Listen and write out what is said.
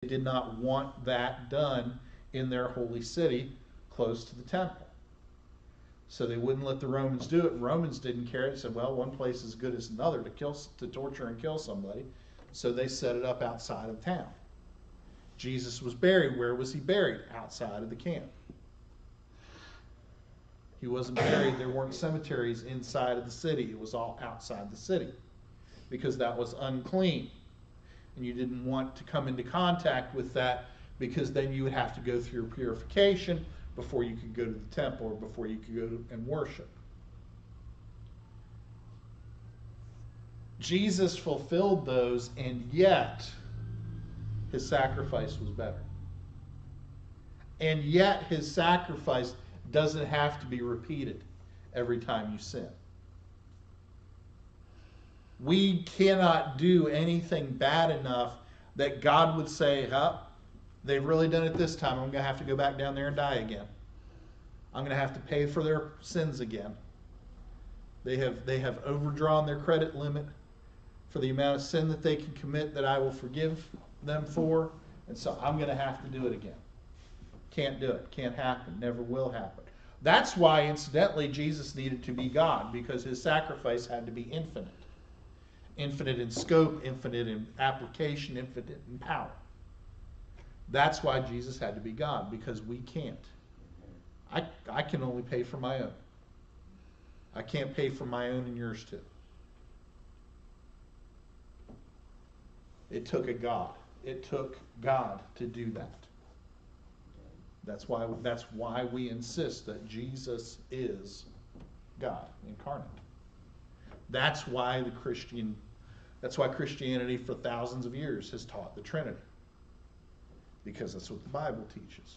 They did not want that done in their holy city close to the temple. So they wouldn't let the Romans do it. Romans didn't care. They said, well, one place is as good as another to torture and kill somebody. So they set it up outside of town. Jesus was buried. Where was he buried? Outside of the camp. He wasn't buried. There weren't cemeteries inside of the city. It was all outside the city because that was unclean. And you didn't want to come into contact with that because then you would have to go through purification before you could go to the temple or before you could go and worship. Jesus fulfilled those, and yet his sacrifice was better. And yet his sacrifice doesn't have to be repeated every time you sin. We cannot do anything bad enough that God would say, they've really done it this time. I'm going to have to go back down there and die again. I'm going to have to pay for their sins again. They have overdrawn their credit limit for the amount of sin that they can commit that I will forgive them for. And so I'm going to have to do it again. Can't do it. Can't happen. Never will happen. That's why, incidentally, Jesus needed to be God, because his sacrifice had to be infinite. Infinite in scope, infinite in application, infinite in power. That's why Jesus had to be God, because we can't. I can only pay for my own. I can't pay for my own and yours too. It took a God. It took God to do that. That's why we insist that Jesus is God incarnate. That's why Christianity for thousands of years has taught the Trinity. Because that's what the Bible teaches.